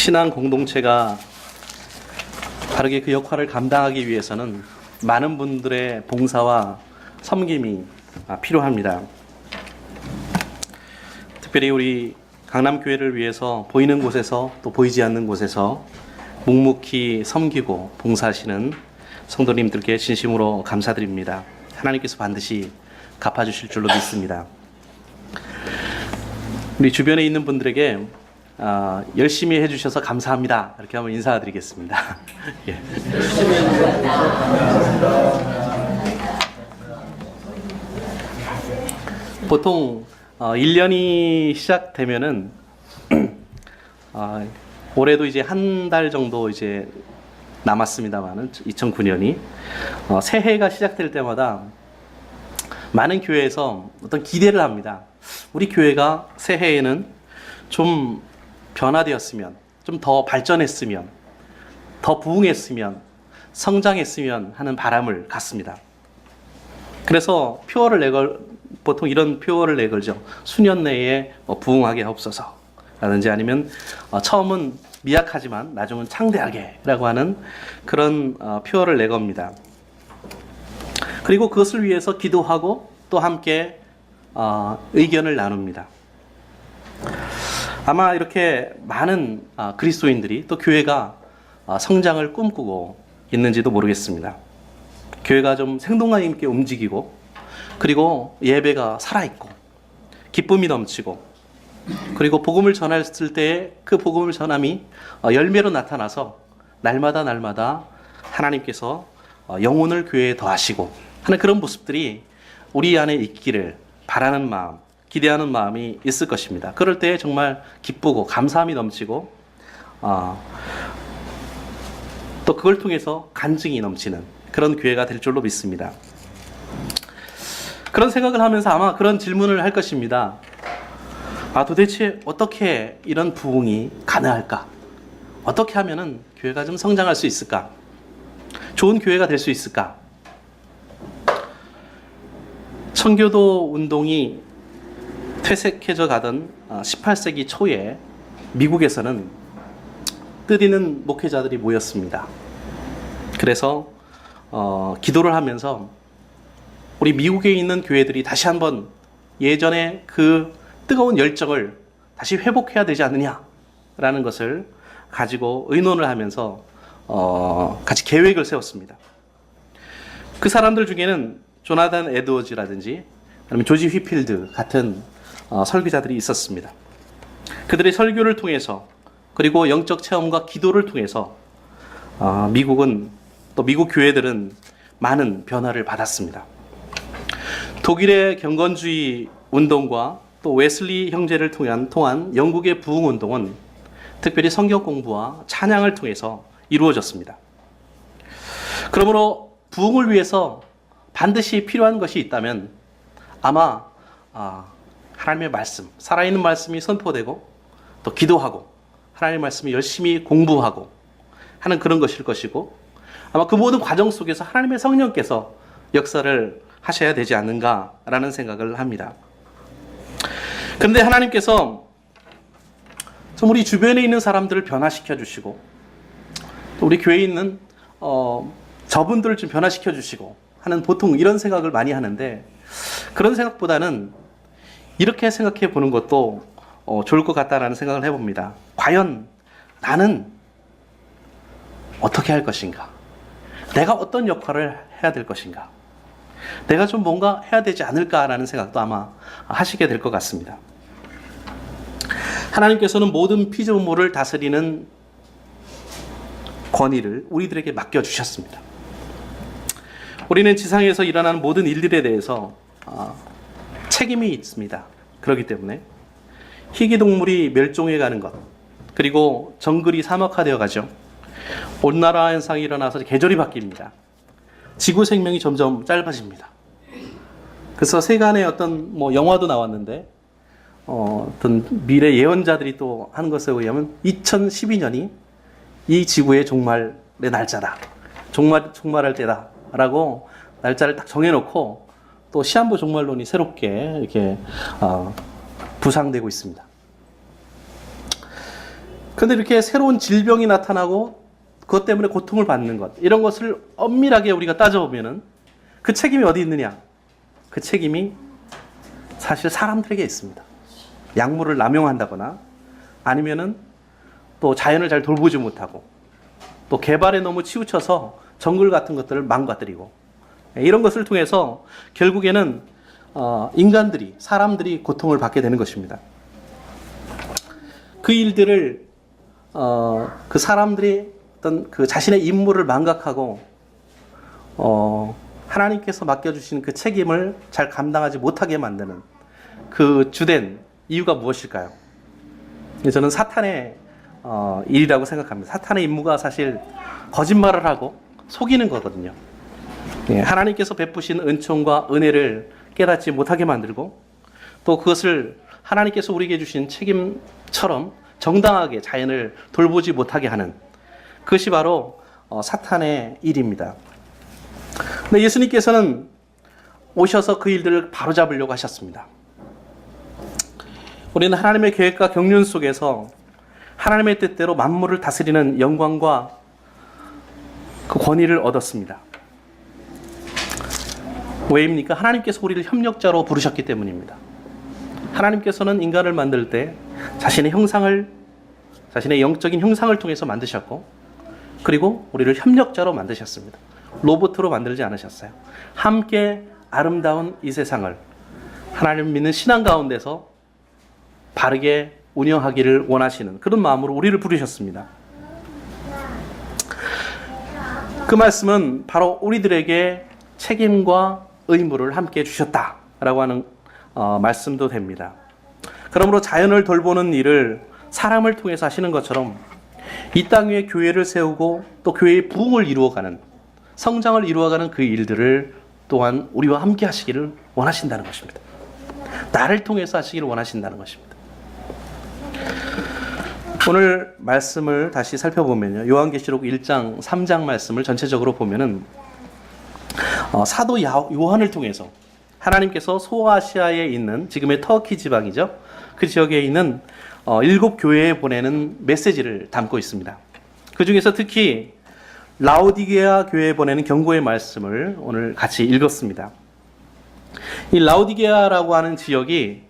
신앙 공동체가 바르게 그 역할을 감당하기 위해서는 많은 분들의 봉사와 섬김이 필요합니다. 특별히 우리 강남교회를 위해서 보이는 곳에서 또 보이지 않는 곳에서 묵묵히 섬기고 봉사하시는 성도님들께 진심으로 감사드립니다. 하나님께서 반드시 갚아주실 줄로 믿습니다. 우리 주변에 있는 분들에게 열심히 해주셔서 감사합니다. 이렇게 한번 인사드리겠습니다. 예. 보통 1년이 시작되면은 올해도 이제 한 달 정도 이제 남았습니다만은 2009년이 새해가 시작될 때마다 많은 교회에서 어떤 기대를 합니다. 우리 교회가 새해에는 좀 변화되었으면, 좀 더 발전했으면, 더 부흥했으면, 성장했으면 하는 바람을 갖습니다. 그래서 보통 이런 표어를 내걸죠. 수년 내에 부흥하게 하옵소서 라든지 아니면 처음은 미약하지만 나중은 창대하게 라고 하는 그런 표어를 내겁니다. 그리고 그것을 위해서 기도하고 또 함께 의견을 나눕니다. 아마 이렇게 많은 그리스도인들이 또 교회가 성장을 꿈꾸고 있는지도 모르겠습니다. 교회가 좀 생동감 있게 움직이고 그리고 예배가 살아있고 기쁨이 넘치고 그리고 복음을 전했을 때 그 복음을 전함이 열매로 나타나서 날마다 하나님께서 영혼을 교회에 더하시고 하는 그런 모습들이 우리 안에 있기를 바라는 마음, 기대하는 마음이 있을 것입니다. 그럴 때 정말 기쁘고 감사함이 넘치고 또 그걸 통해서 간증이 넘치는 그런 교회가 될 줄로 믿습니다. 그런 생각을 하면서 아마 그런 질문을 할 것입니다. 도대체 어떻게 이런 부흥이 가능할까? 어떻게 하면은 교회가 좀 성장할 수 있을까? 좋은 교회가 될 수 있을까? 청교도 운동이 퇴색해져 가던 18세기 초에 미국에서는 뜻있는 목회자들이 모였습니다. 그래서 기도를 하면서 우리 미국에 있는 교회들이 다시 한번 예전에 그 뜨거운 열정을 다시 회복해야 되지 않느냐라는 것을 가지고 의논을 하면서 같이 계획을 세웠습니다. 그 사람들 중에는 조나단 에드워즈라든지 아니면 조지 휘필드 같은 설교자들이 있었습니다. 그들의 설교를 통해서 그리고 영적 체험과 기도를 통해서 미국은 또 미국 교회들은 많은 변화를 받았습니다. 독일의 경건주의 운동과 또 웨슬리 형제를 통한 영국의 부흥 운동은 특별히 성경 공부와 찬양을 통해서 이루어졌습니다. 그러므로 부흥을 위해서 반드시 필요한 것이 있다면 아마 하나님의 말씀, 살아있는 말씀이 선포되고 또 기도하고 하나님의 말씀을 열심히 공부하고 하는 그런 것일 것이고 아마 그 모든 과정 속에서 하나님의 성령께서 역사를 하셔야 되지 않는가라는 생각을 합니다. 그런데 하나님께서 좀 우리 주변에 있는 사람들을 변화시켜 주시고 또 우리 교회에 있는 저분들을 좀 변화시켜 주시고 하는 보통 이런 생각을 많이 하는데 그런 생각보다는 이렇게 생각해 보는 것도 좋을 것 같다라는 생각을 해봅니다. 과연 나는 어떻게 할 것인가? 내가 어떤 역할을 해야 될 것인가? 내가 좀 뭔가 해야 되지 않을까라는 생각도 아마 하시게 될 것 같습니다. 하나님께서는 모든 피조물을 다스리는 권위를 우리들에게 맡겨주셨습니다. 우리는 지상에서 일어나는 모든 일들에 대해서 책임이 있습니다. 그렇기 때문에 희귀동물이 멸종해가는 것 그리고 정글이 사막화되어 가죠. 온난화 현상이 일어나서 계절이 바뀝니다. 지구 생명이 점점 짧아집니다. 그래서 세간의 어떤 영화도 나왔는데 어떤 미래 예언자들이 또 하는 것에 의하면 2012년이 이 지구의 종말의 날짜다. 종말할 때다라고 날짜를 딱 정해놓고 또 시한부 종말론이 새롭게 이렇게 부상되고 있습니다. 근데 이렇게 새로운 질병이 나타나고 그것 때문에 고통을 받는 것, 이런 것을 엄밀하게 우리가 따져보면은 그 책임이 어디 있느냐? 그 책임이 사실 사람들에게 있습니다. 약물을 남용한다거나 아니면은 또 자연을 잘 돌보지 못하고 또 개발에 너무 치우쳐서 정글 같은 것들을 망가뜨리고 이런 것을 통해서 결국에는 인간들이, 사람들이 고통을 받게 되는 것입니다. 그 일들을 그 사람들이 어떤 그 자신의 임무를 망각하고 하나님께서 맡겨주신 그 책임을 잘 감당하지 못하게 만드는 그 주된 이유가 무엇일까요? 저는 사탄의 일이라고 생각합니다. 사탄의 임무가 사실 거짓말을 하고 속이는 거거든요. 하나님께서 베푸신 은총과 은혜를 깨닫지 못하게 만들고 또 그것을 하나님께서 우리에게 주신 책임처럼 정당하게 자연을 돌보지 못하게 하는, 그것이 바로 사탄의 일입니다. 근데 예수님께서는 오셔서 그 일들을 바로잡으려고 하셨습니다. 우리는 하나님의 계획과 경륜 속에서 하나님의 뜻대로 만물을 다스리는 영광과 그 권위를 얻었습니다. 왜입니까? 하나님께서 우리를 협력자로 부르셨기 때문입니다. 하나님께서는 인간을 만들 때 자신의 형상을, 자신의 영적인 형상을 통해서 만드셨고, 그리고 우리를 협력자로 만드셨습니다. 로봇으로 만들지 않으셨어요. 함께 아름다운 이 세상을 하나님을 믿는 신앙 가운데서 바르게 운영하기를 원하시는 그런 마음으로 우리를 부르셨습니다. 그 말씀은 바로 우리들에게 책임과 의무를 함께 주셨다라고 하는 말씀도 됩니다. 그러므로 자연을 돌보는 일을 사람을 통해서 하시는 것처럼 이 땅 위에 교회를 세우고 또 교회의 부흥을 이루어가는, 성장을 이루어가는 그 일들을 또한 우리와 함께 하시기를 원하신다는 것입니다. 나를 통해서 하시기를 원하신다는 것입니다. 오늘 말씀을 다시 살펴보면요, 요한계시록 1장, 3장 말씀을 전체적으로 보면은 사도 요한을 통해서 하나님께서 소아시아에 있는 지금의 터키 지방이죠, 그 지역에 있는 7교회에 보내는 메시지를 담고 있습니다. 그 중에서 특히 라오디게아 교회에 보내는 경고의 말씀을 오늘 같이 읽었습니다. 이 라오디게아라고 하는 지역이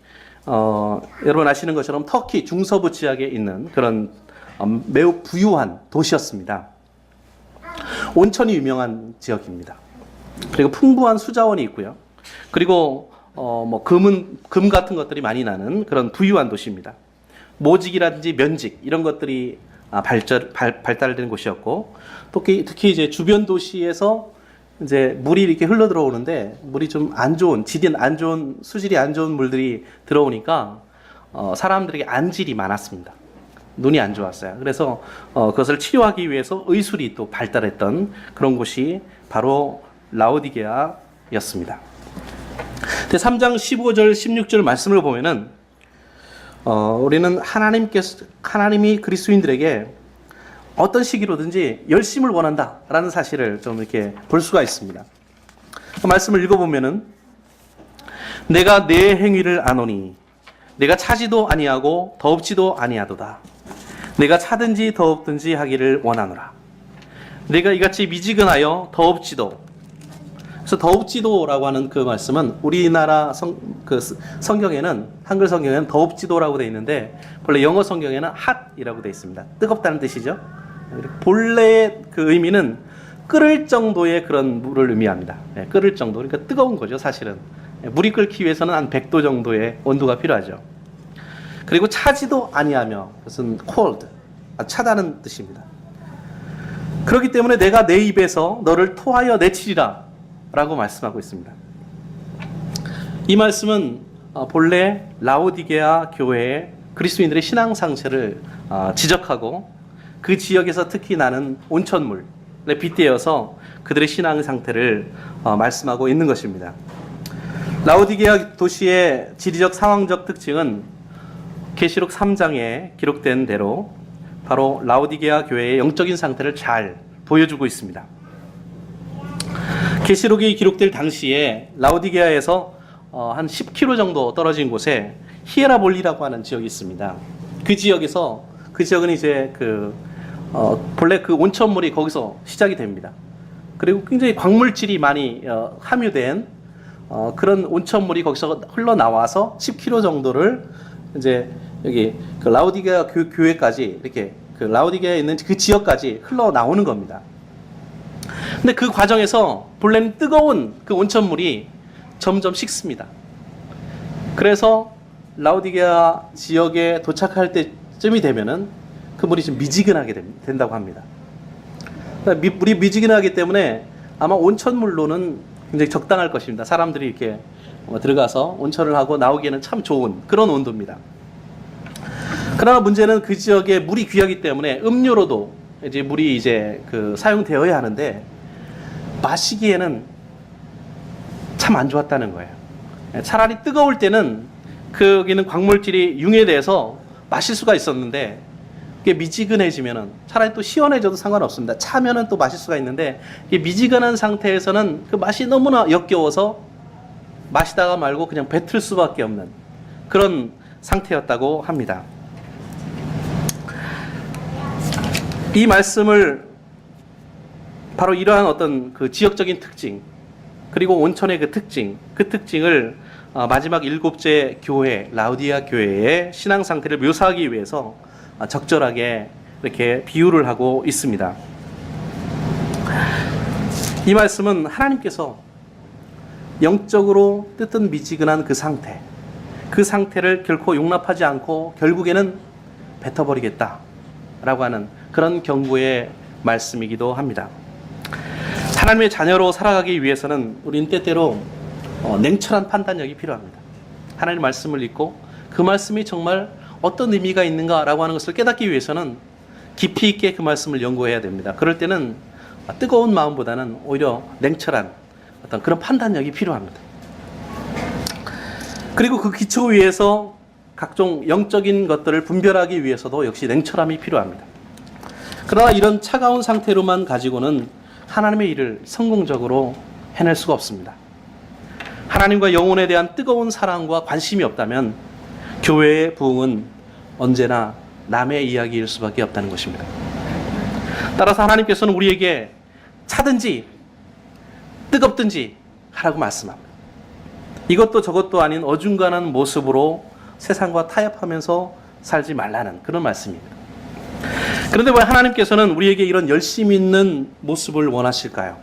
여러분 아시는 것처럼 터키 중서부 지역에 있는 그런 매우 부유한 도시였습니다. 온천이 유명한 지역입니다. 그리고 풍부한 수자원이 있고요. 그리고 금 같은 것들이 많이 나는 그런 부유한 도시입니다. 모직이라든지 면직 이런 것들이 발달된 곳이었고, 특히 이제 주변 도시에서 이제 물이 이렇게 흘러 들어오는데 물이 좀 안 좋은, 수질이 안 좋은 물들이 들어오니까 사람들에게 안질이 많았습니다. 눈이 안 좋았어요. 그래서 그것을 치료하기 위해서 의술이 또 발달했던 그런 곳이 바로 라오디게아였습니다. 3장 15절 16절 말씀을 보면은 우리는 하나님이 그리스도인들에게 어떤 시기로든지 열심을 원한다라는 사실을 좀 이렇게 볼 수가 있습니다. 그 말씀을 읽어보면은 내가 내 행위를 아노니 내가 차지도 아니하고 더웁지도 아니하도다. 내가 차든지 더웁든지 하기를 원하노라. 내가 이같이 미지근하여 더웁지도. 그래서 더웁지도라고 하는 그 말씀은 우리나라 성경에는, 한글 성경에는 더웁지도라고 되어 있는데 원래 영어 성경에는 hot이라고 되어 있습니다. 뜨겁다는 뜻이죠. 본래의 그 의미는 끓을 정도의 그런 물을 의미합니다. 끓을 정도, 그러니까 뜨거운 거죠 사실은. 물이 끓기 위해서는 한 100도 정도의 온도가 필요하죠. 그리고 차지도 아니하며, 그것은 cold, 차다는 뜻입니다. 그렇기 때문에 내가 내 입에서 너를 토하여 내치리라 라고 말씀하고 있습니다. 이 말씀은 본래 라오디게아 교회의 그리스도인들의 신앙 상태를 지적하고 그 지역에서 특히 나는 온천물에 빗대어서 그들의 신앙 상태를 말씀하고 있는 것입니다. 라오디게아 도시의 지리적 상황적 특징은 계시록 3장에 기록된 대로 바로 라오디게아 교회의 영적인 상태를 잘 보여주고 있습니다. 계시록이 기록될 당시에 라오디게아에서 한 10km 정도 떨어진 곳에 히에라볼리라고 하는 지역이 있습니다. 그 지역에서 그 지역은 이제 본래 그 온천물이 거기서 시작이 됩니다. 그리고 굉장히 광물질이 많이 함유된 그런 온천물이 거기서 흘러나와서 10km 정도를 이제 여기 그 라우디게아 교회까지 이렇게 그 라우디게아에 있는 그 지역까지 흘러나오는 겁니다. 근데 그 과정에서 본래는 뜨거운 그 온천물이 점점 식습니다. 그래서 라우디게아 지역에 도착할 때쯤이 되면은 그 물이 좀 미지근하게 된다고 합니다. 물이 미지근하기 때문에 아마 온천물로는 굉장히 적당할 것입니다. 사람들이 이렇게 들어가서 온천을 하고 나오기에는 참 좋은 그런 온도입니다. 그러나 문제는 그 지역에 물이 귀하기 때문에 음료로도 이제 물이 이제 사용되어야 하는데 마시기에는 참 안 좋았다는 거예요. 차라리 뜨거울 때는 여기는 광물질이 융해돼서 마실 수가 있었는데 이게 미지근해지면은 차라리 또 시원해져도 상관없습니다. 차면은 또 마실 수가 있는데 이게 미지근한 상태에서는 그 맛이 너무나 역겨워서 마시다가 말고 그냥 뱉을 수밖에 없는 그런 상태였다고 합니다. 이 말씀을 바로 이러한 어떤 그 지역적인 특징 그리고 온천의 그 특징을 마지막 7째 교회 라우디게아 교회의 신앙 상태를 묘사하기 위해서 적절하게 이렇게 비유를 하고 있습니다. 이 말씀은 하나님께서 영적으로 뜨뜻 미지근한 그 상태를 결코 용납하지 않고 결국에는 뱉어버리겠다라고 하는 그런 경고의 말씀이기도 합니다. 하나님의 자녀로 살아가기 위해서는 우리는 때때로 냉철한 판단력이 필요합니다. 하나님의 말씀을 읽고 그 말씀이 정말 어떤 의미가 있는가라고 하는 것을 깨닫기 위해서는 깊이 있게 그 말씀을 연구해야 됩니다. 그럴 때는 뜨거운 마음보다는 오히려 냉철한 어떤 그런 판단력이 필요합니다. 그리고 그 기초 위에서 각종 영적인 것들을 분별하기 위해서도 역시 냉철함이 필요합니다. 그러나 이런 차가운 상태로만 가지고는 하나님의 일을 성공적으로 해낼 수가 없습니다. 하나님과 영혼에 대한 뜨거운 사랑과 관심이 없다면 교회의 부흥은 언제나 남의 이야기일 수밖에 없다는 것입니다. 따라서 하나님께서는 우리에게 차든지 뜨겁든지 하라고 말씀합니다. 이것도 저것도 아닌 어중간한 모습으로 세상과 타협하면서 살지 말라는 그런 말씀입니다. 그런데 왜 하나님께서는 우리에게 이런 열심 있는 모습을 원하실까요?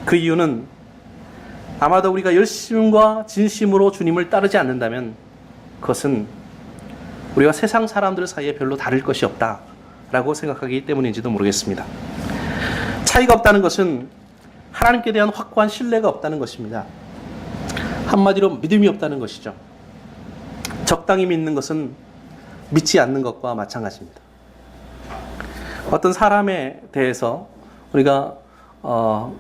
그 이유는 아마도 우리가 열심과 진심으로 주님을 따르지 않는다면 그것은 우리가 세상 사람들 사이에 별로 다를 것이 없다라고 생각하기 때문인지도 모르겠습니다. 차이가 없다는 것은 하나님께 대한 확고한 신뢰가 없다는 것입니다. 한마디로 믿음이 없다는 것이죠. 적당히 믿는 것은 믿지 않는 것과 마찬가지입니다. 어떤 사람에 대해서 우리가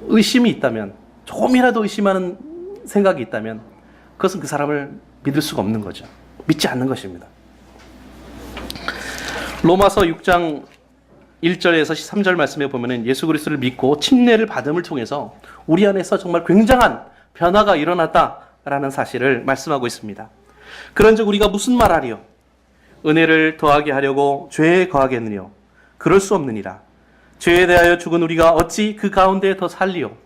의심이 있다면, 조금이라도 의심하는 생각이 있다면 그것은 그 사람을 믿을 수가 없는 거죠. 믿지 않는 것입니다. 로마서 6장 1절에서 3절 말씀에 보면 예수 그리스도를 믿고 침례를 받음을 통해서 우리 안에서 정말 굉장한 변화가 일어났다라는 사실을 말씀하고 있습니다. 그런즉 우리가 무슨 말하리요? 은혜를 더하게 하려고 죄에 거하겠느뇨? 그럴 수 없느니라. 죄에 대하여 죽은 우리가 어찌 그 가운데 더 살리요?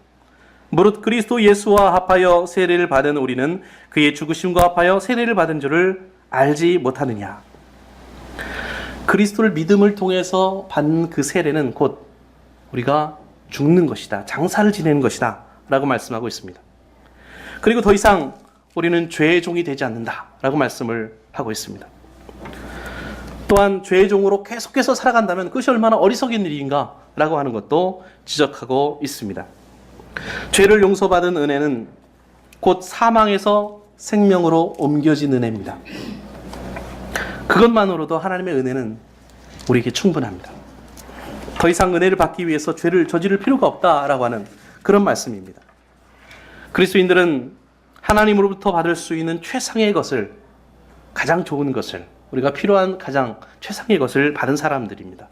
무릇 그리스도 예수와 합하여 세례를 받은 우리는 그의 죽으심과 합하여 세례를 받은 줄을 알지 못하느냐? 그리스도를 믿음을 통해서 받는 그 세례는 곧 우리가 죽는 것이다, 장사를 지내는 것이다 라고 말씀하고 있습니다. 그리고 더 이상 우리는 죄의 종이 되지 않는다 라고 말씀을 하고 있습니다. 또한 죄의 종으로 계속해서 살아간다면 그것이 얼마나 어리석은 일인가 라고 하는 것도 지적하고 있습니다. 죄를 용서받은 은혜는 곧 사망에서 생명으로 옮겨진 은혜입니다. 그것만으로도 하나님의 은혜는 우리에게 충분합니다. 더 이상 은혜를 받기 위해서 죄를 저지를 필요가 없다라고 하는 그런 말씀입니다. 그리스도인들은 하나님으로부터 받을 수 있는 최상의 것을, 가장 좋은 것을, 우리가 필요한 가장 최상의 것을 받은 사람들입니다.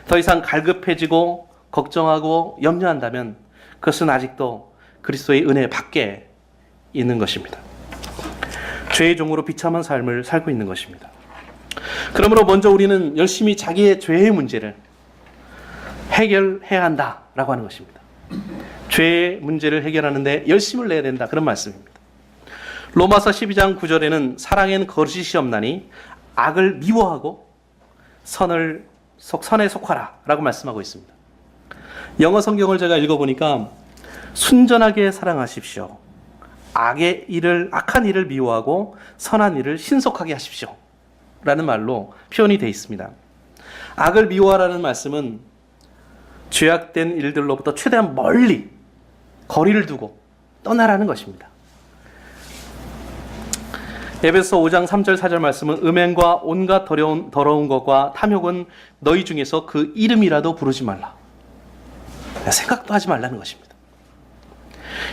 더 이상 갈급해지고 걱정하고 염려한다면 그것은 아직도 그리스도의 은혜 밖에 있는 것입니다. 죄의 종으로 비참한 삶을 살고 있는 것입니다. 그러므로 먼저 우리는 열심히 자기의 죄의 문제를 해결해야 한다라고 하는 것입니다. 죄의 문제를 해결하는데 열심을 내야 된다, 그런 말씀입니다. 로마서 12장 9절에는 사랑엔 거짓이 없나니 악을 미워하고 선에 속하라 라고 말씀하고 있습니다. 영어 성경을 제가 읽어보니까 순전하게 사랑하십시오. 악한 일을 미워하고 선한 일을 신속하게 하십시오 라는 말로 표현이 되어 있습니다. 악을 미워하라는 말씀은 죄악된 일들로부터 최대한 멀리 거리를 두고 떠나라는 것입니다. 에베소 5장 3절 4절 말씀은 음행과 온갖 더러운 것과 탐욕은 너희 중에서 그 이름이라도 부르지 말라. 생각도 하지 말라는 것입니다.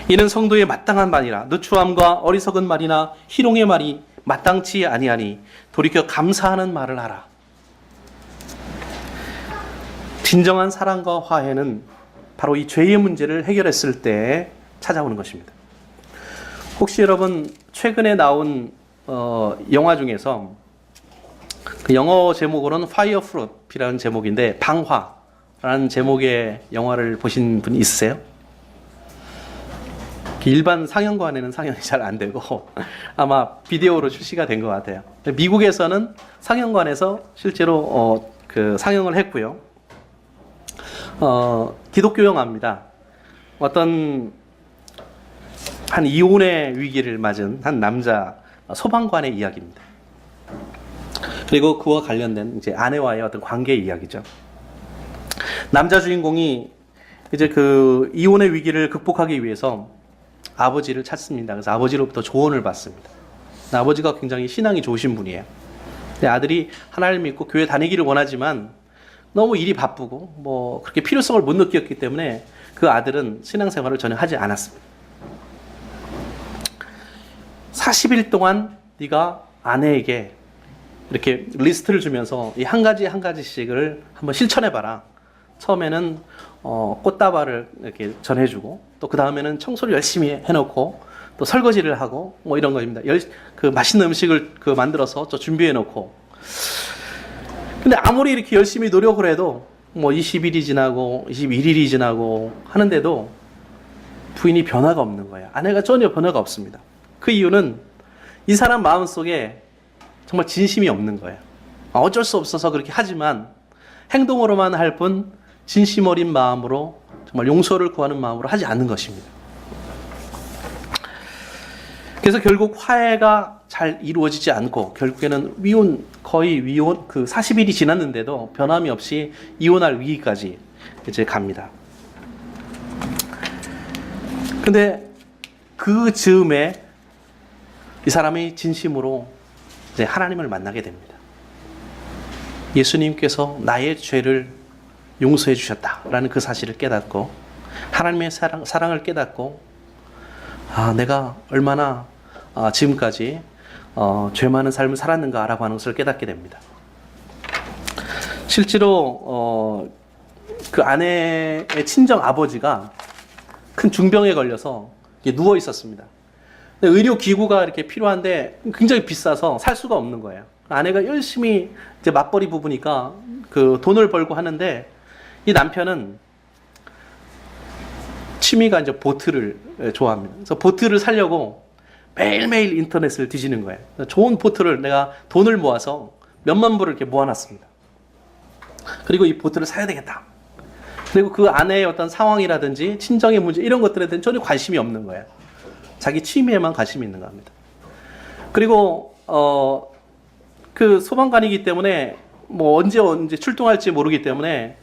이는 성도의 마땅한 말이라 누추함과 어리석은 말이나 희롱의 말이 마땅치 아니하니 돌이켜 감사하는 말을 하라. 진정한 사랑과 화해는 바로 이 죄의 문제를 해결했을 때 찾아오는 것입니다. 혹시 여러분 최근에 나온 영화 중에서 그 영어 제목으로는 Fire Fruit이라는 제목인데 방화라는 제목의 영화를 보신 분 있으세요? 일반 상영관에는 상영이 잘 안 되고 아마 비디오로 출시가 된 것 같아요. 미국에서는 상영관에서 실제로 그 상영을 했고요. 기독교 영화입니다. 어떤 한 이혼의 위기를 맞은 한 남자 소방관의 이야기입니다. 그리고 그와 관련된 이제 아내와의 어떤 관계의 이야기죠. 남자 주인공이 이제 그 이혼의 위기를 극복하기 위해서 아버지를 찾습니다. 그래서 아버지로부터 조언을 받습니다. 아버지가 굉장히 신앙이 좋으신 분이에요. 아들이 하나님을 믿고 교회 다니기를 원하지만 너무 일이 바쁘고 뭐 그렇게 필요성을 못 느꼈기 때문에 그 아들은 신앙생활을 전혀 하지 않았습니다. 40일 동안 네가 아내에게 이렇게 리스트를 주면서 이 한 가지씩을 한번 실천해봐라. 처음에는 꽃다발을 이렇게 전해주고 또 그 다음에는 청소를 열심히 해놓고 또 설거지를 하고 뭐 이런 거입니다. 그 맛있는 음식을 만들어서 저 준비해놓고. 근데 아무리 이렇게 열심히 노력을 해도 뭐 20일이 지나고 21일이 지나고 하는데도 부인이 변화가 없는 거예요. 아내가 전혀 변화가 없습니다. 그 이유는 이 사람 마음속에 정말 진심이 없는 거예요. 어쩔 수 없어서 그렇게 하지만 행동으로만 할 뿐 진심 어린 마음으로 정말 용서를 구하는 마음으로 하지 않는 것입니다. 그래서 결국 화해가 잘 이루어지지 않고 결국에는 거의 위혼 그 40일이 지났는데도 변함이 없이 이혼할 위기까지 이제 갑니다. 근데 그 즈음에 이 사람이 진심으로 이제 하나님을 만나게 됩니다. 예수님께서 나의 죄를 용서해 주셨다라는 그 사실을 깨닫고 하나님의 사랑을 깨닫고 내가 얼마나 지금까지 죄 많은 삶을 살았는가라고 하는 것을 깨닫게 됩니다. 실제로 그 아내의 친정 아버지가 큰 중병에 걸려서 누워 있었습니다. 의료 기구가 이렇게 필요한데 굉장히 비싸서 살 수가 없는 거예요. 아내가 열심히 이제 맞벌이 부부니까 그 돈을 벌고 하는데 이 남편은 취미가 이제 보트를 좋아합니다. 그래서 보트를 사려고 매일매일 인터넷을 뒤지는 거예요. 좋은 보트를 내가 돈을 모아서 몇만 불을 이렇게 모아놨습니다. 그리고 이 보트를 사야 되겠다. 그리고 그 아내의 어떤 상황이라든지 친정의 문제 이런 것들에 대한 전혀 관심이 없는 거예요. 자기 취미에만 관심이 있는 겁니다. 그리고 그 소방관이기 때문에 뭐 언제 출동할지 모르기 때문에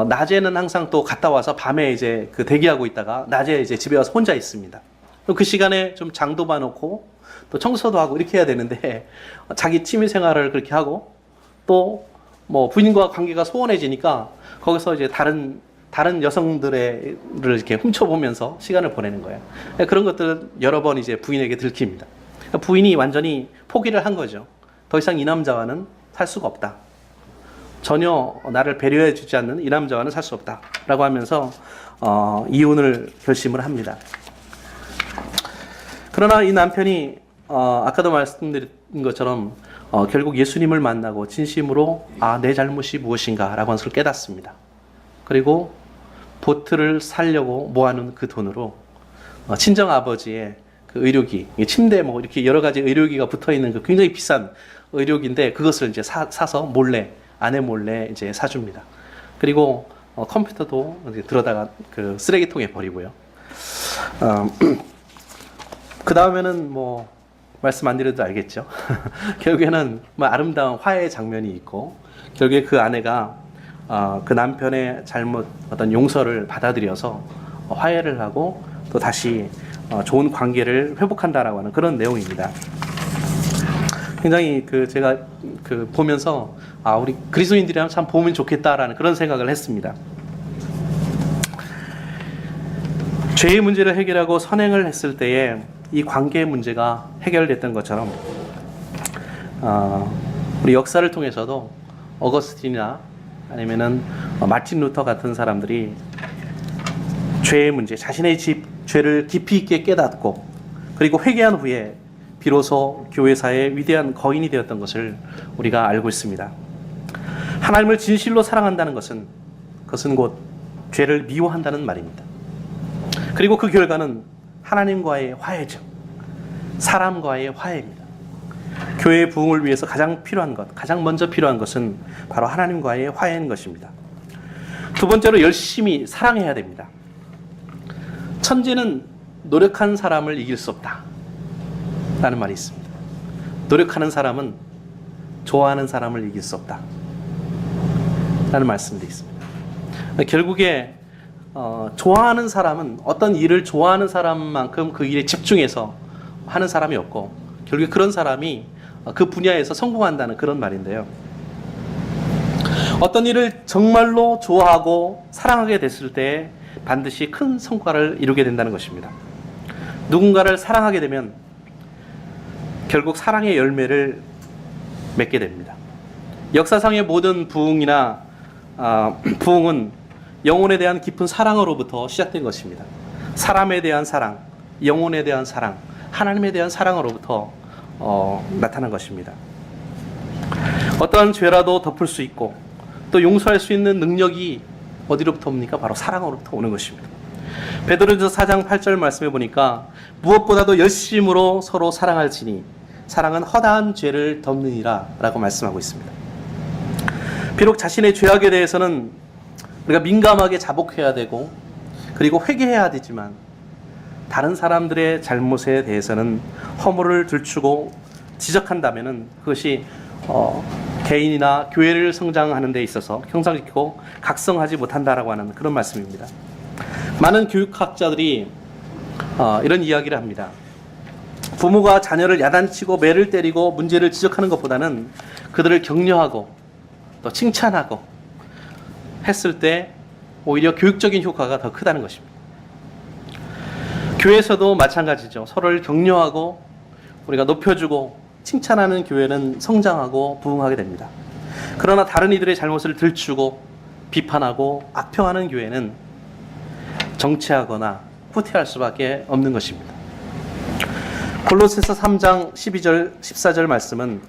낮에는 항상 또 갔다 와서 밤에 이제 그 대기하고 있다가 낮에 이제 집에 와서 혼자 있습니다. 그 시간에 좀 장도 봐놓고 또 청소도 하고 이렇게 해야 되는데 자기 취미 생활을 그렇게 하고 또 뭐 부인과 관계가 소원해지니까 거기서 이제 다른 여성들을 이렇게 훔쳐보면서 시간을 보내는 거예요. 그런 것들은 여러 번 이제 부인에게 들킵니다. 부인이 완전히 포기를 한 거죠. 더 이상 이 남자와는 살 수가 없다. 전혀 나를 배려해 주지 않는 이 남자와는 살 수 없다. 라고 하면서 이혼을 결심을 합니다. 그러나 이 남편이 아까도 말씀드린 것처럼 결국 예수님을 만나고 진심으로 내 잘못이 무엇인가 라고 하는 것을 깨닫습니다. 그리고 보트를 살려고 모아놓은 그 돈으로 친정 아버지의 그 의료기, 침대 뭐 이렇게 여러 가지 의료기가 붙어 있는 그 굉장히 비싼 의료기인데 그것을 이제 사서 몰래, 아내 몰래 이제 사줍니다. 그리고 컴퓨터도 들어다가 그 쓰레기통에 버리고요. 그 다음에는 뭐 말씀 안 드려도 알겠죠. 결국에는 뭐 아름다운 화해의 장면이 있고, 결국에 그 아내가 그 남편의 잘못, 어떤 용서를 받아들여서 화해를 하고 또 다시 좋은 관계를 회복한다라고 하는 그런 내용입니다. 굉장히 제가 보면서 우리 그리스도인들이라면 참 보면 좋겠다라는 그런 생각을 했습니다. 죄의 문제를 해결하고 선행을 했을 때에 이 관계의 문제가 해결됐던 것처럼 우리 역사를 통해서도 어거스틴이나 아니면은 마틴 루터 같은 사람들이 죄의 문제, 자신의 죄를 깊이 있게 깨닫고 그리고 회개한 후에 비로소 교회사의 위대한 거인이 되었던 것을 우리가 알고 있습니다. 하나님을 진실로 사랑한다는 것은 그것은 곧 죄를 미워한다는 말입니다. 그리고 그 결과는 하나님과의 화해죠. 사람과의 화해입니다. 교회의 부흥을 위해서 가장 먼저 필요한 것은 바로 하나님과의 화해인 것입니다. 두 번째로 열심히 사랑해야 됩니다. 천재는 노력한 사람을 이길 수 없다 라는 말이 있습니다. 노력하는 사람은 좋아하는 사람을 이길 수 없다 라는 말씀도 있습니다. 결국에 좋아하는 사람은 어떤 일을 좋아하는 사람만큼 그 일에 집중해서 하는 사람이 없고, 결국에 그런 사람이 그 분야에서 성공한다는 그런 말인데요. 어떤 일을 정말로 좋아하고 사랑하게 됐을 때 반드시 큰 성과를 이루게 된다는 것입니다. 누군가를 사랑하게 되면 결국 사랑의 열매를 맺게 됩니다. 역사상의 모든 부흥이나 부흥은 영혼에 대한 깊은 사랑으로부터 시작된 것입니다. 사람에 대한 사랑, 영혼에 대한 사랑, 하나님에 대한 사랑으로부터 나타난 것입니다. 어떠한 죄라도 덮을 수 있고 또 용서할 수 있는 능력이 어디로부터 옵니까? 바로 사랑으로부터 오는 것입니다. 베드로전서 4장 8절 말씀해 보니까 무엇보다도 열심으로 서로 사랑할지니 사랑은 허다한 죄를 덮느니라 라고 말씀하고 있습니다. 비록 자신의 죄악에 대해서는 우리가 민감하게 자복해야 되고 그리고 회개해야 되지만 다른 사람들의 잘못에 대해서는 허물을 들추고 지적한다면 그것이 개인이나 교회를 성장하는 데 있어서 형성시키고 각성하지 못한다라고 하는 그런 말씀입니다. 많은 교육학자들이 이런 이야기를 합니다. 부모가 자녀를 야단치고 매를 때리고 문제를 지적하는 것보다는 그들을 격려하고 또 칭찬하고 했을 때 오히려 교육적인 효과가 더 크다는 것입니다. 교회에서도 마찬가지죠. 서로를 격려하고 우리가 높여주고 칭찬하는 교회는 성장하고 부흥하게 됩니다. 그러나 다른 이들의 잘못을 들추고 비판하고 악평하는 교회는 정체하거나 후퇴할 수밖에 없는 것입니다. 골로새서 3장 12절 14절 말씀은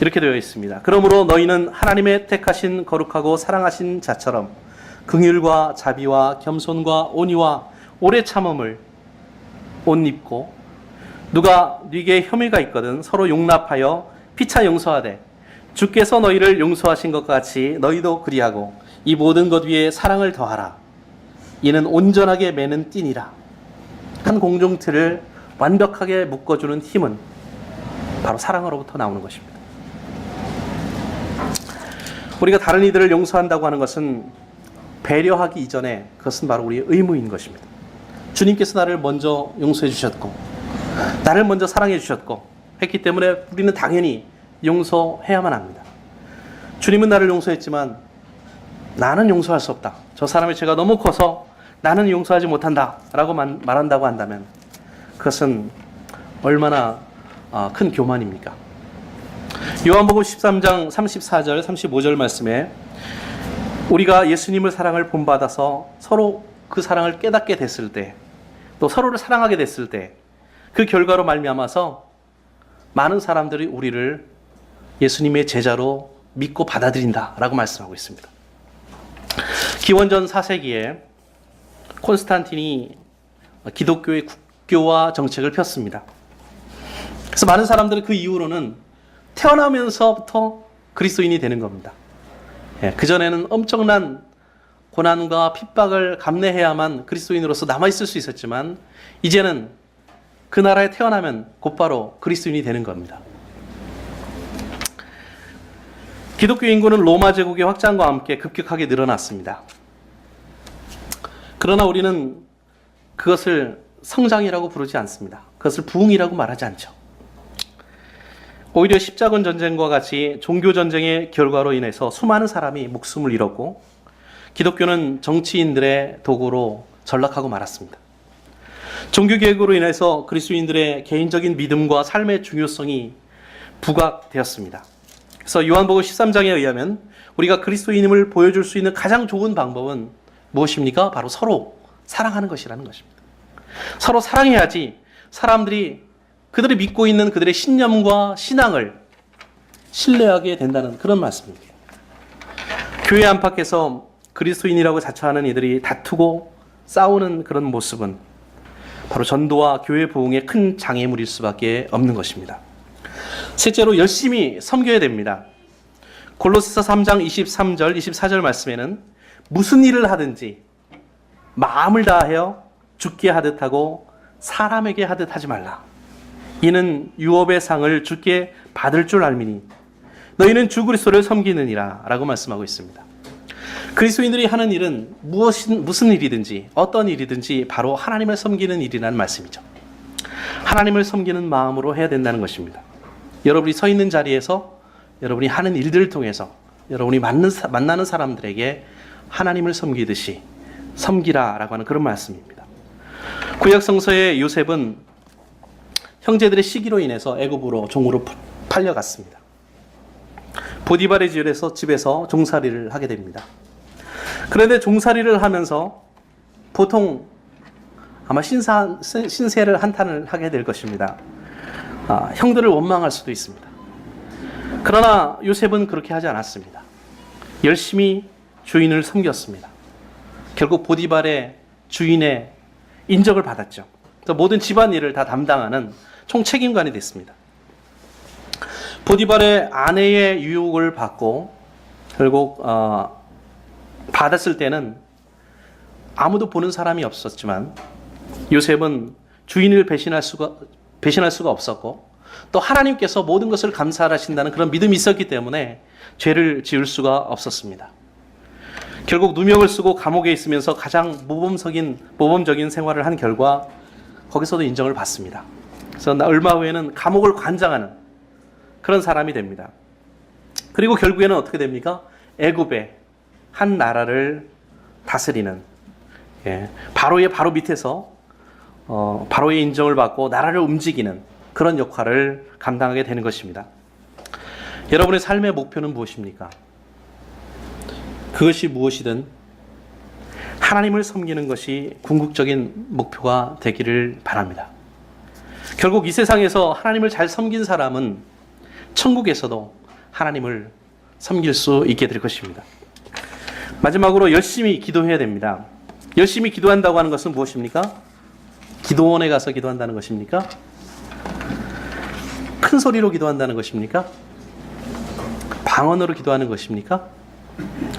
이렇게 되어 있습니다. 그러므로 너희는 하나님의 택하신 거룩하고 사랑하신 자처럼 긍휼과 자비와 겸손과 온유와 오래 참음을 옷 입고 누가 네게 혐의가 있거든 서로 용납하여 피차 용서하되 주께서 너희를 용서하신 것 같이 너희도 그리하고 이 모든 것 위에 사랑을 더하라. 이는 온전하게 매는 띠니라. 한 공동체를 완벽하게 묶어주는 힘은 바로 사랑으로부터 나오는 것입니다. 우리가 다른 이들을 용서한다고 하는 것은 배려하기 이전에 그것은 바로 우리의 의무인 것입니다. 주님께서 나를 먼저 용서해 주셨고 나를 먼저 사랑해 주셨고 했기 때문에 우리는 당연히 용서해야만 합니다. 주님은 나를 용서했지만 나는 용서할 수 없다. 저 사람의 죄가 너무 커서 나는 용서하지 못한다 라고 말한다고 한다면 그것은 얼마나 큰 교만입니까? 요한복음 13장 34절 35절 말씀에 우리가 예수님을 사랑을 본받아서 서로 그 사랑을 깨닫게 됐을 때 또 서로를 사랑하게 됐을 때 그 결과로 말미암아서 많은 사람들이 우리를 예수님의 제자로 믿고 받아들인다라고 말씀하고 있습니다. 기원전 4세기에 콘스탄틴이 기독교의 국교화 정책을 폈습니다. 그래서 많은 사람들은 그 이후로는 태어나면서부터 그리스도인이 되는 겁니다. 그전에는 엄청난 고난과 핍박을 감내해야만 그리스도인으로서 남아있을 수 있었지만 이제는 그 나라에 태어나면 곧바로 그리스도인이 되는 겁니다. 기독교 인구는 로마 제국의 확장과 함께 급격하게 늘어났습니다. 그러나 우리는 그것을 성장이라고 부르지 않습니다. 그것을 부흥이라고 말하지 않죠. 오히려 십자군 전쟁과 같이 종교 전쟁의 결과로 인해서 수많은 사람이 목숨을 잃었고 기독교는 정치인들의 도구로 전락하고 말았습니다. 종교개혁으로 인해서 그리스도인들의 개인적인 믿음과 삶의 중요성이 부각되었습니다. 그래서 요한복음 13장에 의하면 우리가 그리스도인임을 보여줄 수 있는 가장 좋은 방법은 무엇입니까? 바로 서로 사랑하는 것이라는 것입니다. 서로 사랑해야지 사람들이 그들이 믿고 있는 그들의 신념과 신앙을 신뢰하게 된다는 그런 말씀입니다. 교회 안팎에서 그리스도인이라고 자처하는 이들이 다투고 싸우는 그런 모습은 바로 전도와 교회 부흥의 큰 장애물일 수밖에 없는 것입니다. 셋째로 열심히 섬겨야 됩니다. 골로새서 3장 23절, 24절 말씀에는 무슨 일을 하든지 마음을 다하여 주께 하듯 하고 사람에게 하듯 하지 말라. 이는 유업의 상을 주께 받을 줄 알미니 너희는 주 그리스도를 섬기느니라 라고 말씀하고 있습니다. 그리스도인들이 하는 일은 무슨 일이든지 어떤 일이든지 바로 하나님을 섬기는 일이라는 말씀이죠. 하나님을 섬기는 마음으로 해야 된다는 것입니다. 여러분이 서 있는 자리에서 여러분이 하는 일들을 통해서 여러분이 만나는 사람들에게 하나님을 섬기듯이 섬기라라고 하는 그런 말씀입니다. 구약 성서의 요셉은 형제들의 시기로 인해서 애굽으로 종으로 팔려갔습니다. 보디발의 집에서 종살이를 하게 됩니다. 그런데 종살이를 하면서 보통 아마 신세를 한탄을 하게 될 것입니다. 형들을 원망할 수도 있습니다. 그러나 요셉은 그렇게 하지 않았습니다. 열심히 주인을 섬겼습니다. 결국 보디발의 주인의 인정을 받았죠. 모든 집안일을 다 담당하는 총책임관이 됐습니다. 보디발의 아내의 유혹을 받고 결국 받았을 때는 아무도 보는 사람이 없었지만 요셉은 주인을 배신할 수가 없었고 또 하나님께서 모든 것을 감사하신다는 그런 믿음이 있었기 때문에 죄를 지을 수가 없었습니다. 결국 누명을 쓰고 감옥에 있으면서 가장 모범적인 생활을 한 결과 거기서도 인정을 받습니다. 그래서 얼마 후에는 감옥을 관장하는 그런 사람이 됩니다. 그리고 결국에는 어떻게 됩니까? 애굽의 한 나라를 다스리는 바로의 바로 밑에서 바로의 인정을 받고 나라를 움직이는 그런 역할을 감당하게 되는 것입니다. 여러분의 삶의 목표는 무엇입니까? 그것이 무엇이든 하나님을 섬기는 것이 궁극적인 목표가 되기를 바랍니다. 결국 이 세상에서 하나님을 잘 섬긴 사람은 천국에서도 하나님을 섬길 수 있게 될 것입니다. 마지막으로 열심히 기도해야 됩니다. 열심히 기도한다고 하는 것은 무엇입니까? 기도원에 가서 기도한다는 것입니까? 큰 소리로 기도한다는 것입니까? 방언으로 기도하는 것입니까?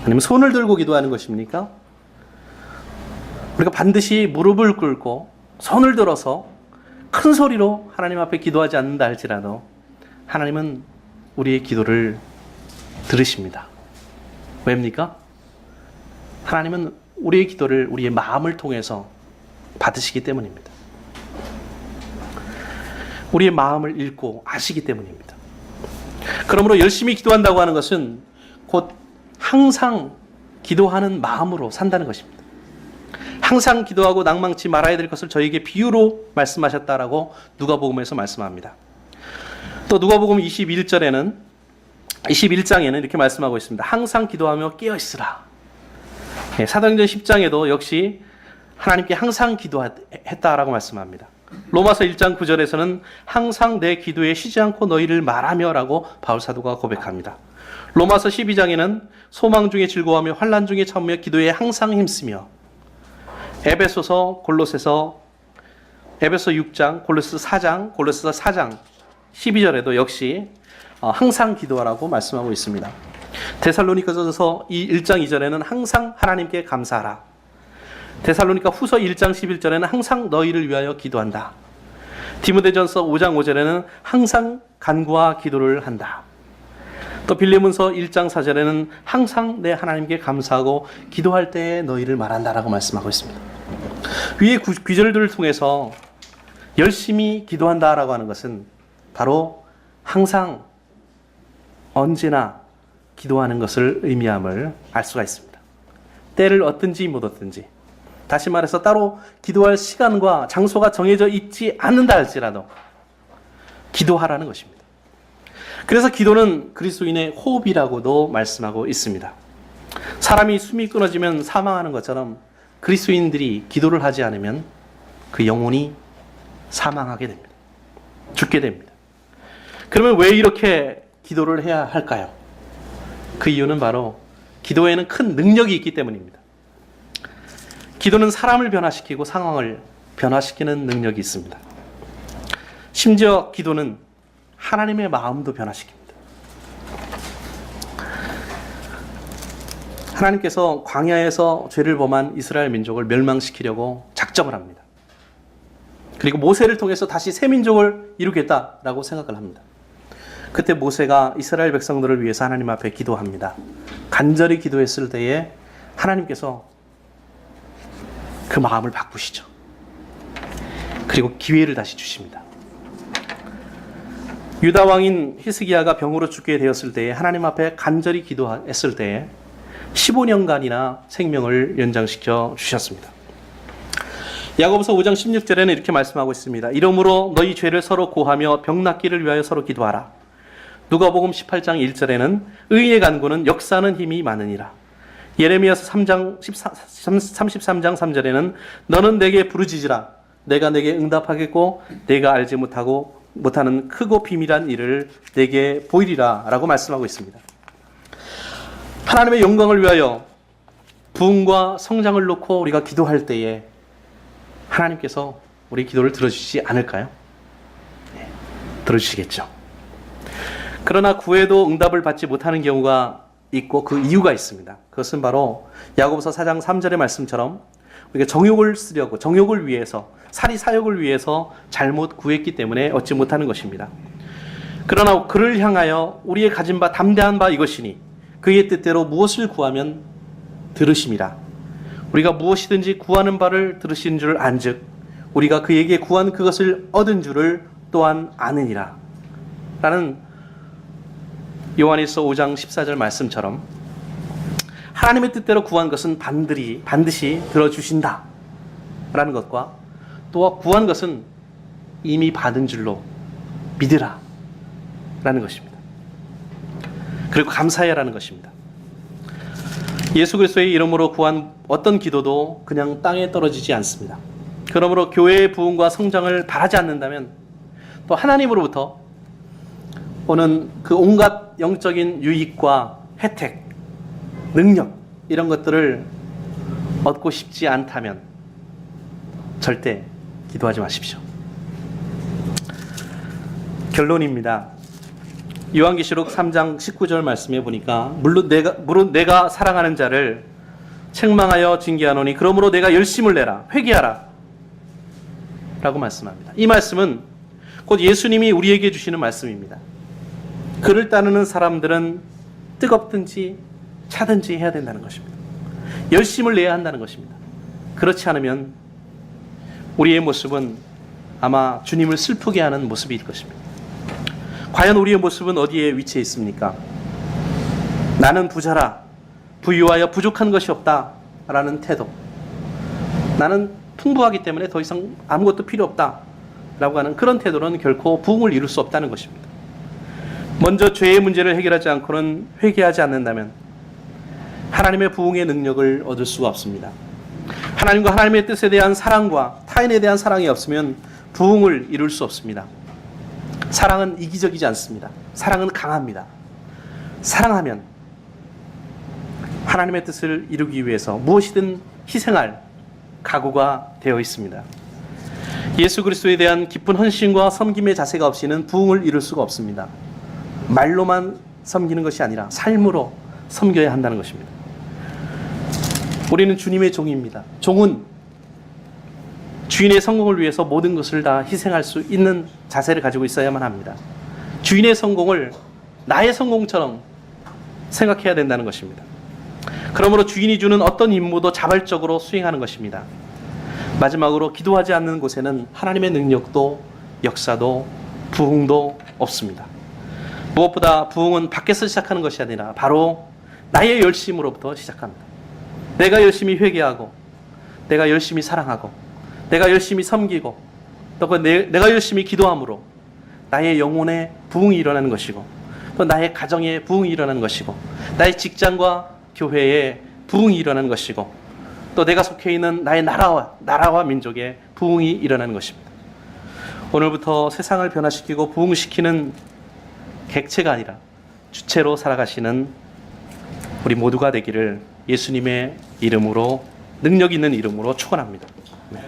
아니면 손을 들고 기도하는 것입니까? 우리가 반드시 무릎을 꿇고 손을 들어서 큰 소리로 하나님 앞에 기도하지 않는다 할지라도 하나님은 우리의 기도를 들으십니다. 왜입니까? 하나님은 우리의 기도를 우리의 마음을 통해서 받으시기 때문입니다. 우리의 마음을 읽고 아시기 때문입니다. 그러므로 열심히 기도한다고 하는 것은 곧 항상 기도하는 마음으로 산다는 것입니다. 항상 기도하고 낭망치 말아야 될 것을 저에게 비유로 말씀하셨다라고 누가복음에서 말씀합니다. 또 누가복음 21장에는 이렇게 말씀하고 있습니다. 항상 기도하며 깨어 있으라. 사도행전 10장에도 역시 하나님께 항상 기도했다라고 말씀합니다. 로마서 1장 9절에서는 항상 내 기도에 쉬지 않고 너희를 말하며 라고 바울 사도가 고백합니다. 로마서 12장에는 소망 중에 즐거워하며 환난 중에 참으며 기도에 항상 힘쓰며, 에베소서 6장, 골로새서 4장 12절에도 역시 항상 기도하라고 말씀하고 있습니다. 데살로니가전서 1장 2절에는 항상 하나님께 감사하라. 데살로니가 후서 1장 11절에는 항상 너희를 위하여 기도한다. 디모데전서 5장 5절에는 항상 간구와 기도를 한다. 또 빌레몬서 1장 4절에는 항상 내 하나님께 감사하고 기도할 때에 너희를 말한다라고 말씀하고 있습니다. 위의 구절들을 통해서 열심히 기도한다라고 하는 것은 바로 항상 언제나 기도하는 것을 의미함을 알 수가 있습니다. 때를 얻든지 못 얻든지, 다시 말해서 따로 기도할 시간과 장소가 정해져 있지 않는다 할지라도 기도하라는 것입니다. 그래서 기도는 그리스도인의 호흡이라고도 말씀하고 있습니다. 사람이 숨이 끊어지면 사망하는 것처럼 그리스도인들이 기도를 하지 않으면 그 영혼이 사망하게 됩니다. 죽게 됩니다. 그러면 왜 이렇게 기도를 해야 할까요? 그 이유는 바로 기도에는 큰 능력이 있기 때문입니다. 기도는 사람을 변화시키고 상황을 변화시키는 능력이 있습니다. 심지어 기도는 하나님의 마음도 변화시킵니다. 하나님께서 광야에서 죄를 범한 이스라엘 민족을 멸망시키려고 작정을 합니다. 그리고 모세를 통해서 다시 새 민족을 이루겠다라고 생각을 합니다. 그때 모세가 이스라엘 백성들을 위해서 하나님 앞에 기도합니다. 간절히 기도했을 때에 하나님께서 그 마음을 바꾸시죠. 그리고 기회를 다시 주십니다. 유다 왕인 히스기야가 병으로 죽게 되었을 때에 하나님 앞에 간절히 기도했을 때에 15년간이나 생명을 연장시켜 주셨습니다. 야고보서 5장 16절에는 이렇게 말씀하고 있습니다. 이러므로 너희 죄를 서로 고하며 병 낫기를 위하여 서로 기도하라. 누가복음 18장 1절에는 의인의 간구는 역사하는 힘이 많으니라. 예레미야서 33장 3절에는 너는 내게 부르짖으라. 내가 내게 응답하겠고 내가 알지 못하는 크고 비밀한 일을 내게 보이리라 라고 말씀하고 있습니다. 하나님의 영광을 위하여 부흥과 성장을 놓고 우리가 기도할 때에 하나님께서 우리 기도를 들어주시지 않을까요? 네, 들어주시겠죠. 그러나 구해도 응답을 받지 못하는 경우가 있고 그 이유가 있습니다. 그것은 바로 야고보서 4장 3절의 말씀처럼 우리가 정욕을 위해서, 사리사욕을 위해서 잘못 구했기 때문에 얻지 못하는 것입니다. 그러나 그를 향하여 우리의 가진 바 담대한 바 이것이니 그의 뜻대로 무엇을 구하면 들으심이라. 우리가 무엇이든지 구하는 바를 들으신 줄 안즉 우리가 그에게 구한 그것을 얻은 줄을 또한 아느니라. 라는 요한일서 5장 14절 말씀처럼 하나님의 뜻대로 구한 것은 반드시 들어주신다 라는 것과 또 구한 것은 이미 받은 줄로 믿으라 라는 것입니다. 그리고 감사해야 라는 것입니다. 예수 그리스도의 이름으로 구한 어떤 기도도 그냥 땅에 떨어지지 않습니다. 그러므로 교회의 부흥과 성장을 바라지 않는다면 또 하나님으로부터 오는 그 온갖 영적인 유익과 혜택, 능력 이런 것들을 얻고 싶지 않다면 절대 기도하지 마십시오. 결론입니다. 요한계시록 3장 19절 말씀에 보니까 물론 내가 사랑하는 자를 책망하여 징계하노니 그러므로 내가 열심을 내라 회개하라 라고 말씀합니다. 이 말씀은 곧 예수님이 우리에게 주시는 말씀입니다. 그를 따르는 사람들은 뜨겁든지 차든지 해야 된다는 것입니다. 열심을 내야 한다는 것입니다. 그렇지 않으면 우리의 모습은 아마 주님을 슬프게 하는 모습일 것입니다. 과연 우리의 모습은 어디에 위치해 있습니까? 나는 부자라 부유하여 부족한 것이 없다 라는 태도, 나는 풍부하기 때문에 더 이상 아무것도 필요 없다 라고 하는 그런 태도는 결코 부흥을 이룰 수 없다는 것입니다. 먼저 죄의 문제를 해결하지 않고는 회개하지 않는다면 하나님의 부흥의 능력을 얻을 수가 없습니다. 하나님과 하나님의 뜻에 대한 사랑과 타인에 대한 사랑이 없으면 부흥을 이룰 수 없습니다. 사랑은 이기적이지 않습니다. 사랑은 강합니다. 사랑하면 하나님의 뜻을 이루기 위해서 무엇이든 희생할 각오가 되어 있습니다. 예수 그리스도에 대한 깊은 헌신과 섬김의 자세가 없이는 부흥을 이룰 수가 없습니다. 말로만 섬기는 것이 아니라 삶으로 섬겨야 한다는 것입니다. 우리는 주님의 종입니다. 종은 주인의 성공을 위해서 모든 것을 다 희생할 수 있는 자세를 가지고 있어야만 합니다. 주인의 성공을 나의 성공처럼 생각해야 된다는 것입니다. 그러므로 주인이 주는 어떤 임무도 자발적으로 수행하는 것입니다. 마지막으로 기도하지 않는 곳에는 하나님의 능력도 역사도 부흥도 없습니다. 무엇보다 부흥은 밖에서 시작하는 것이 아니라 바로 나의 열심으로부터 시작합니다. 내가 열심히 회개하고 내가 열심히 사랑하고 내가 열심히 섬기고 또 내가 열심히 기도함으로 나의 영혼의 부흥이 일어나는 것이고 또 나의 가정의 부흥이 일어나는 것이고 나의 직장과 교회의 부흥이 일어나는 것이고 또 내가 속해 있는 나의 나라와 민족의 부흥이 일어나는 것입니다. 오늘부터 세상을 변화시키고 부흥시키는 객체가 아니라 주체로 살아가시는 우리 모두가 되기를 예수님의 이름으로 능력 있는 이름으로 축원합니다. 네.